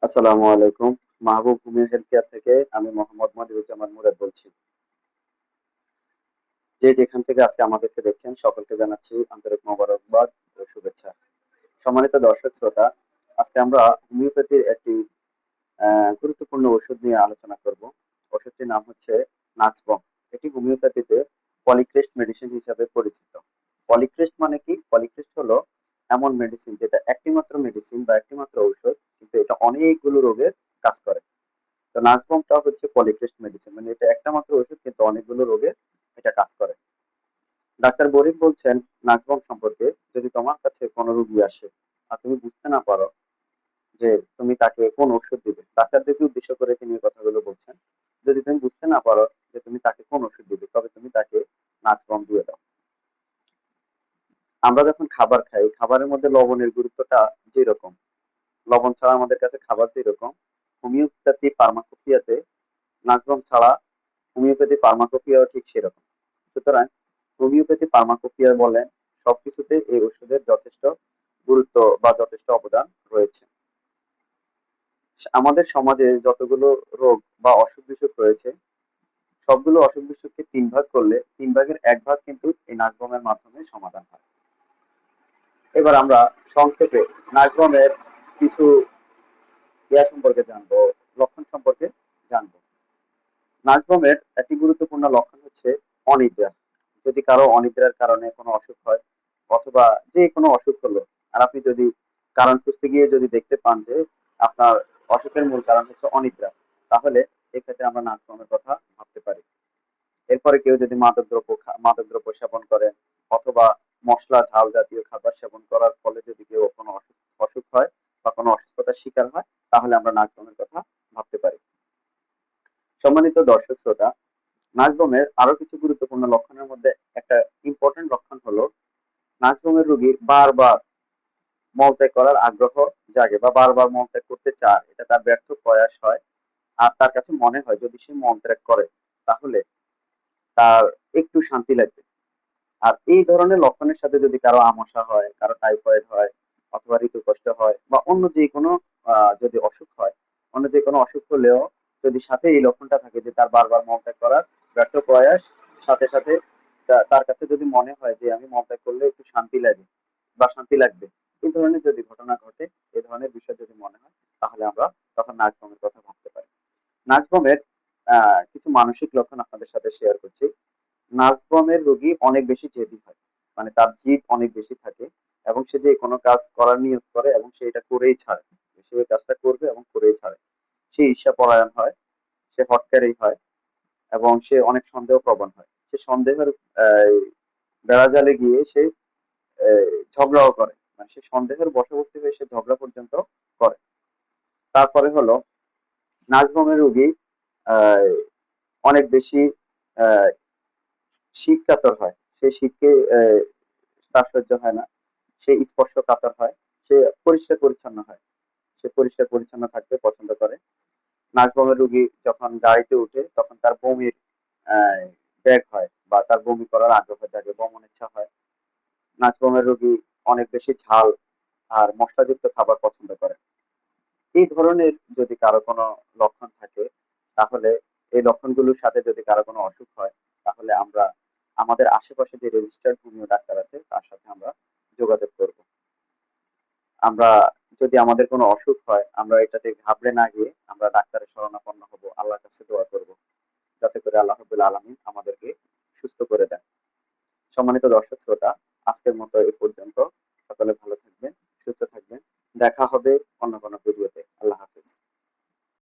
আসসালামু আলাইকুম। মাহবুব homeo health care থেকে আমি মোহাম্মদ মনিরুজ্জামান মুরাদ বলছি। যে যেখান থেকে আজকে আমাদেরকে দেখছেন সকলকে জানাচ্ছি আন্তরিক মোবারকবাদ ও শুভেচ্ছা। সম্মানিত দর্শক শ্রোতা, আজকে আমরা হোমিওপ্যাথির একটি গুরুত্বপূর্ণ ওষুধ নিয়ে আলোচনা করব। ওষুধটির নাম হচ্ছে নাক্সবম। এটি হোমিওপ্যাথিতে পলিক্রেস্ট মেডিসিন হিসাবে পরিচিত। পলিক্রেস্ট মানে কি? পলিক্রেস্ট হলো এমন মেডিসিন যেটা একটিমাত্র মেডিসিন বা একটিমাত্র ঔষধ, কিন্তু এটা অনেকগুলো রোগের কাজ করে। তো নাজবুমটা হচ্ছে পলিক্রেস্ট মেডিসিন, মানে এটা একটা মাত্র ওষুধ কিন্তু অনেকগুলো রোগে এটা কাজ করে। ডাক্তার বরিক বলছেন নাজবুম সম্পর্কে, যদি তোমার কাছে কোনো রোগী আসে আর তুমি বুঝতে না পারো যে তুমি তাকে কোন ওষুধ দিবে, ডাক্তারদেরকে উদ্দেশ্য করে তিনি এই কথাগুলো বলছেন। যদি তুমি বুঝতে না পারো যে তুমি তাকে কোন ওষুধ দিবে, তবে তুমি তাকে নাজবুম দিয়ে দাও। আমরা যখন খাবার খাই, খাবারের মধ্যে লবণের গুরুত্বটা যেরকম, লবণ ছাড়া আমাদের কাছে খাবার যেরকম, হোমিওপ্যাথি ফার্মাকোপিয়াতে নাজবুম ছাড়া হোমিওপ্যাথি ফার্মাকোপিয়াও ঠিক সেরকম। সুতরাং হোমিওপ্যাথি ফার্মাকোপিয়া বলেন, সবকিছুতে এই ওষুধের যথেষ্ট গুরুত্ব বা যথেষ্ট অবদান রয়েছে। আমাদের সমাজে যতগুলো রোগ বা অসুখ বিসুখ রয়েছে, সবগুলো অসুখ বিসুখকে তিন ভাগ করলে তিন ভাগের এক ভাগ কিন্তু এই নাজবমের মাধ্যমে সমাধান হয়। এবার আমরা সংক্ষেপে নাজবমের কিছু সম্পর্কে জানবো, লক্ষণ সম্পর্কে জানবো। নাজবমের একটি গুরুত্বপূর্ণ লক্ষণ হচ্ছে অনিদ্রা। যদি কারো অনিদ্রার কারণে কোনো অসুখ হয়, অথবা যে কোনো অসুখ হলো, আর আপনি যদি কারণ খুঁজতে গিয়ে যদি দেখতে পান যে আপনার অসুখের মূল কারণ হচ্ছে অনিদ্রা, তাহলে এক্ষেত্রে আমরা নাজবমের কথা ভাবতে পারি। এরপরে কেউ যদি মাদকদ্রব্য সেবন করেন, অথবা মশলা ঝাল জাতীয় খাবার সেবন করার ফলে যদি কেউ কোনো অসুখ অসুখ হয় বা কোনো অসুস্থতার শিকার হয়, তাহলে আমরা নাজবমের কথা ভাবতে পারি। সম্মানিত দর্শক শ্রোতা, নাজবমের আরো কিছু গুরুত্বপূর্ণ লক্ষণের মধ্যে একটা ইম্পর্টেন্ট লক্ষণ হলো নাজবমের রোগী বারবার মলত্যাগ করার আগ্রহ জাগে বা বারবার মলত্যাগ করতে চায়, এটা তার ব্যর্থ প্রয়াস হয়। আর তার কাছে মনে হয় যদি সে মলত্যাগ করে তাহলে তার একটু শান্তি লাগবে। আর এই ধরনের লক্ষণের সাথে যদি কারো আমাশা হয়, কারো টাইফয়েড হয়, অথবা ঋতুকষ্ট হয়, বা অন্য যে কোনো যদি অসুখ হয়, অন্য যে কোনো অসুখ হলেও যদি সাথে এই লক্ষণটা থাকে যে তার বারবার মলত্যাগ করার ব্যর্থ প্রয়াস, সাথে সাথে তার কাছে যদি মনে হয় যে আমি মলত্যাগ করলে একটু শান্তি লাগে বা শান্তি লাগবে, এই ধরনের যদি ঘটনা ঘটে, এই ধরনের বিষয় যদি মনে হয়, তাহলে আমরা তখন নাজবমের কথা ভাবতে পারি। নাজবমের কিছু মানসিক লক্ষণ আপনাদের সাথে শেয়ার করছি। নাজবমের রোগী অনেক বেশি জেদি হয়, মানে তার জিদ অনেক বেশি থাকে, এবং সে যে কোনো কাজ করার নিয়ত করে এবং সে এটা করেই ছাড়ে। সে এই কাজটা করবে এবং করেই ছাড়ে। সে ঈর্ষাপরায়ণ হয়, সে হটকারী হয়, এবং সে অনেক সন্দেহ প্রবণ হয়। সে সন্দেহের আহ, বেড়াজালে গিয়ে সে ঝগড়াও করে, মানে সে সন্দেহের বশবর্তী হয়ে সে ঝগড়া পর্যন্ত করে। তারপরে হলো নাজবমের রোগী আহ, অনেক বেশি আহ, শীত কাতর হয়, সে শীতকে তার সহ্য হয় না, সে স্পর্শ কাতর হয়, সে পরিষ্কার পরিচ্ছন্ন হয়, সে পরিষ্কার পরিচ্ছন্ন থাকতে পছন্দ করে। নাজবমের রোগী যখন গাড়িতে উঠে তখন তার বমির আহ, ব্যাগ হয় বা তার বমি করার আগ্রহ জাগে, বমন ইচ্ছা হয়। নাজবমের রোগী অনেক বেশি ঝাল আর মশলাযুক্ত খাবার পছন্দ করে। এই ধরনের যদি কারো কোনো লক্ষণ থাকে, তাহলে এই লক্ষণগুলোর সাথে যদি কারো কোনো অসুখ হয়, তাহলে আমরা আমাদের আশেপাশে যে রেজিস্টার্ড হোমিও ডাক্তার আছে তার সাথে আমরা যোগাযোগ করব। আমরা যদি আমাদের কোনো অসুখ হয়, আমরা এটাতে ঘাবড়ে না গিয়ে আমরা ডাক্তারের শরণাপন্ন হব, আল্লাহর কাছে দোয়া করব, যাতে করে আল্লাহ রাব্বুল আলামিন আমাদেরকে সুস্থ করে দেন। সম্মানিত দর্শক শ্রোতা, আজকের মতো এই পর্যন্ত। সকলে ভালো থাকবেন, সুস্থ থাকবেন। দেখা হবে অন্য কোনো ভিডিওতে।